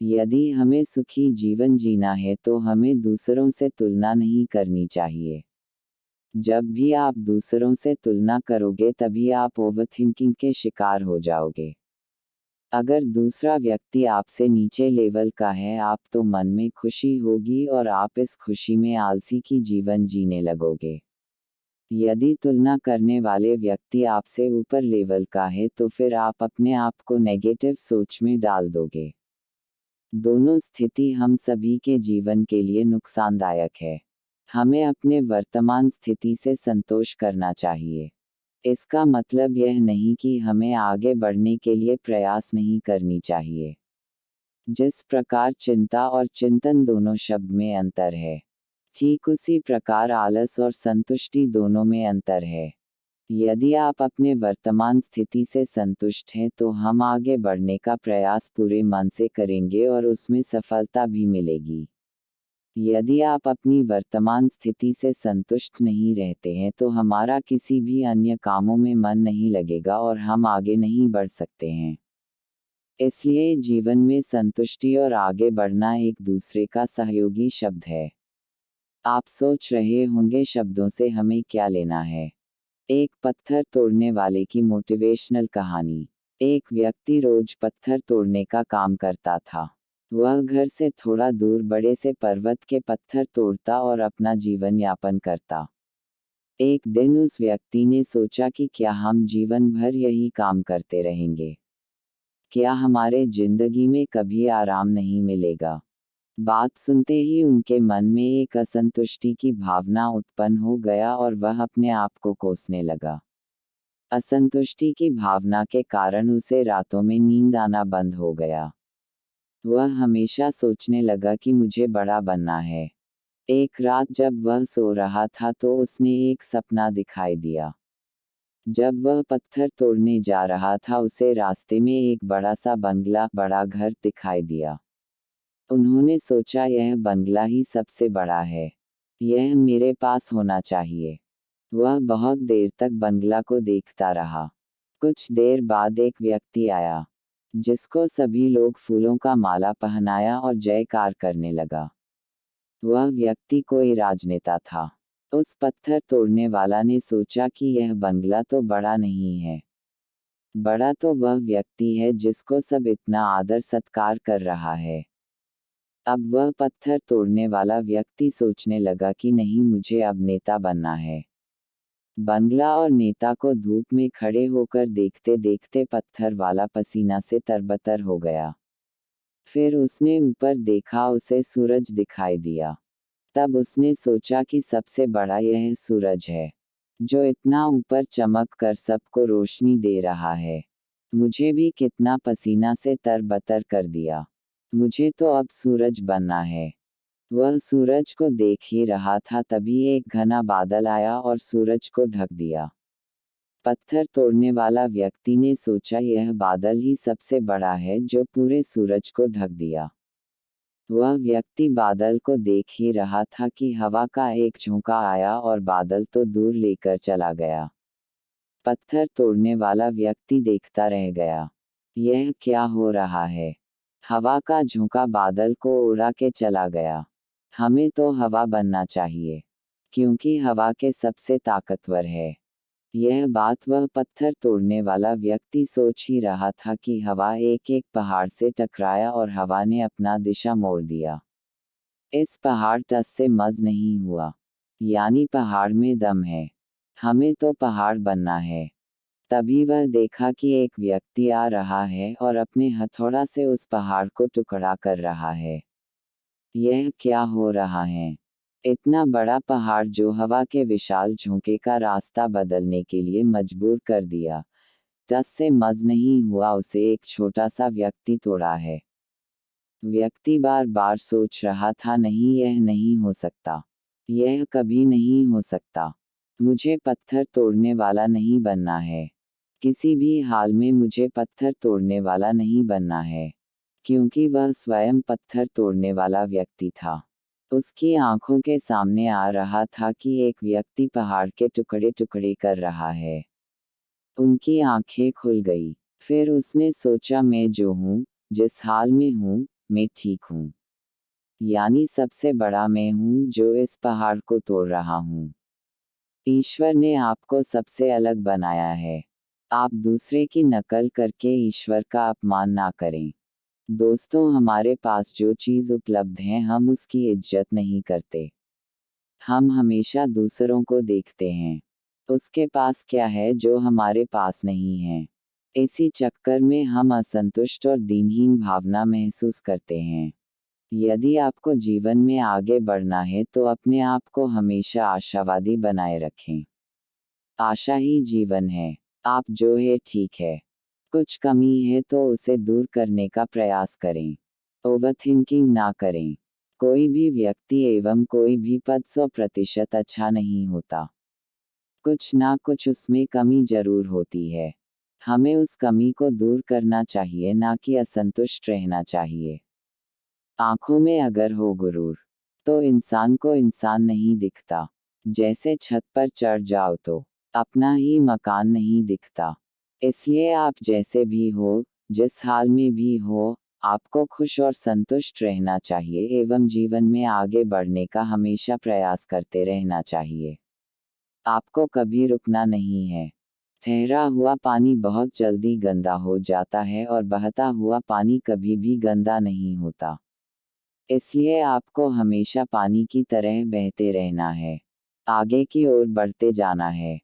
यदि हमें सुखी जीवन जीना है तो हमें दूसरों से तुलना नहीं करनी चाहिए। जब भी आप दूसरों से तुलना करोगे तभी आप ओवरथिंकिंग के शिकार हो जाओगे। अगर दूसरा व्यक्ति आपसे नीचे लेवल का है आप तो मन में खुशी होगी और आप इस खुशी में आलसी की जीवन जीने लगोगे। यदि तुलना करने वाले व्यक्ति आपसे ऊपर लेवल का है तो फिर आप अपने आप को नेगेटिव सोच में डाल दोगे। दोनों स्थिति हम सभी के जीवन के लिए नुकसानदायक है। हमें अपने वर्तमान स्थिति से संतोष करना चाहिए। इसका मतलब यह नहीं कि हमें आगे बढ़ने के लिए प्रयास नहीं करनी चाहिए। जिस प्रकार चिंता और चिंतन दोनों शब्द में अंतर है, ठीक उसी प्रकार आलस और संतुष्टि दोनों में अंतर है। यदि आप अपने वर्तमान स्थिति से संतुष्ट हैं तो हम आगे बढ़ने का प्रयास पूरे मन से करेंगे और उसमें सफलता भी मिलेगी। यदि आप अपनी वर्तमान स्थिति से संतुष्ट नहीं रहते हैं तो हमारा किसी भी अन्य कामों में मन नहीं लगेगा और हम आगे नहीं बढ़ सकते हैं। इसलिए जीवन में संतुष्टि और आगे बढ़ना एक दूसरे का सहयोगी शब्द है। आप सोच रहे होंगे शब्दों से हमें क्या लेना है। एक पत्थर तोड़ने वाले की मोटिवेशनल कहानी। एक व्यक्ति रोज पत्थर तोड़ने का काम करता था। वह घर से थोड़ा दूर बड़े से पर्वत के पत्थर तोड़ता और अपना जीवन यापन करता। एक दिन उस व्यक्ति ने सोचा कि क्या हम जीवन भर यही काम करते रहेंगे? क्या हमारे जिंदगी में कभी आराम नहीं मिलेगा? बात सुनते ही उनके मन में एक असंतुष्टि की भावना उत्पन्न हो गया और वह अपने आप को कोसने लगा। असंतुष्टि की भावना के कारण उसे रातों में नींद आना बंद हो गया। वह हमेशा सोचने लगा कि मुझे बड़ा बनना है। एक रात जब वह सो रहा था तो उसने एक सपना दिखाई दिया। जब वह पत्थर तोड़ने जा रहा था उसे रास्ते में एक बड़ा सा बंगला, बड़ा घर दिखाई दिया। उन्होंने सोचा यह बंगला ही सबसे बड़ा है। यह मेरे पास होना चाहिए। वह बहुत देर तक बंगला को देखता रहा। कुछ देर बाद एक व्यक्ति आया, जिसको सभी लोग फूलों का माला पहनाया और जयकार करने लगा। वह व्यक्ति कोई राजनेता था। उस पत्थर तोड़ने वाला ने सोचा कि यह बंगला तो बड़ा नहीं है। बड़ा तो वह व्यक्ति है जिसको सब इतना आदर सत्कार कर रहा है। अब वह पत्थर तोड़ने वाला व्यक्ति सोचने लगा कि नहीं, मुझे अब नेता बनना है। बंगला और नेता को धूप में खड़े होकर देखते देखते पत्थर वाला पसीना से तरबतर हो गया। फिर उसने ऊपर देखा, उसे सूरज दिखाई दिया। तब उसने सोचा कि सबसे बड़ा यह सूरज है, जो इतना ऊपर चमक कर सबको रोशनी दे रहा है। मुझे भी कितना पसीना से तरबतर कर दिया। मुझे तो अब सूरज बनना है। वह सूरज को देख ही रहा था तभी एक घना बादल आया और सूरज को ढक दिया। पत्थर तोड़ने वाला व्यक्ति ने सोचा यह बादल ही सबसे बड़ा है जो पूरे सूरज को ढक दिया। वह व्यक्ति बादल को देख ही रहा था कि हवा का एक झोंका आया और बादल तो दूर लेकर चला गया। पत्थर तोड़ने वाला व्यक्ति देखता रह गया। यह क्या हो रहा है? हवा का झोंका बादल को उड़ा के चला गया। हमें तो हवा बनना चाहिए, क्योंकि हवा के सबसे ताकतवर है। यह बात वह पत्थर तोड़ने वाला व्यक्ति सोच ही रहा था कि हवा एक एक पहाड़ से टकराया और हवा ने अपना दिशा मोड़ दिया। इस पहाड़ टस से मज नहीं हुआ, यानी पहाड़ में दम है। हमें तो पहाड़ बनना है। तभी वह देखा कि एक व्यक्ति आ रहा है और अपने हथौड़ा से उस पहाड़ को टुकड़ा कर रहा है। यह क्या हो रहा है? इतना बड़ा पहाड़ जो हवा के विशाल झोंके का रास्ता बदलने के लिए मजबूर कर दिया, टस से मज नहीं हुआ, उसे एक छोटा सा व्यक्ति तोड़ा है। व्यक्ति बार बार सोच रहा था नहीं, यह नहीं हो सकता, यह कभी नहीं हो सकता। मुझे पत्थर तोड़ने वाला नहीं बनना है। किसी भी हाल में मुझे पत्थर तोड़ने वाला नहीं बनना है, क्योंकि वह स्वयं पत्थर तोड़ने वाला व्यक्ति था। उसकी आंखों के सामने आ रहा था कि एक व्यक्ति पहाड़ के टुकड़े टुकड़े कर रहा है। उनकी आंखें खुल गई। फिर उसने सोचा मैं जो हूँ, जिस हाल में हूँ, मैं ठीक हूँ। यानी सबसे बड़ा मैं हूँ जो इस पहाड़ को तोड़ रहा हूँ। ईश्वर ने आपको सबसे अलग बनाया है। आप दूसरे की नकल करके ईश्वर का अपमान ना करें। दोस्तों, हमारे पास जो चीज़ उपलब्ध है हम उसकी इज्जत नहीं करते। हम हमेशा दूसरों को देखते हैं, उसके पास क्या है जो हमारे पास नहीं है। इसी चक्कर में हम असंतुष्ट और दीनहीन भावना महसूस करते हैं। यदि आपको जीवन में आगे बढ़ना है तो अपने आप को हमेशा आशावादी बनाए रखें। आशा ही जीवन है। आप जो है ठीक है। कुछ कमी है तो उसे दूर करने का प्रयास करें। ओवरथिंकिंग ना करें। कोई भी व्यक्ति एवं कोई भी पद 100% अच्छा नहीं होता। कुछ ना कुछ उसमें कमी जरूर होती है। हमें उस कमी को दूर करना चाहिए, ना कि असंतुष्ट रहना चाहिए। आंखों में अगर हो गुरूर, तो इंसान को इंसान नहीं दिखता। जैसे छत पर चढ़ जाओ तो अपना ही मकान नहीं दिखता। इसलिए आप जैसे भी हो, जिस हाल में भी हो, आपको खुश और संतुष्ट रहना चाहिए एवं जीवन में आगे बढ़ने का हमेशा प्रयास करते रहना चाहिए। आपको कभी रुकना नहीं है। ठहरा हुआ पानी बहुत जल्दी गंदा हो जाता है और बहता हुआ पानी कभी भी गंदा नहीं होता। इसलिए आपको हमेशा पानी की तरह बहते रहना है। आगे की ओर बढ़ते जाना है।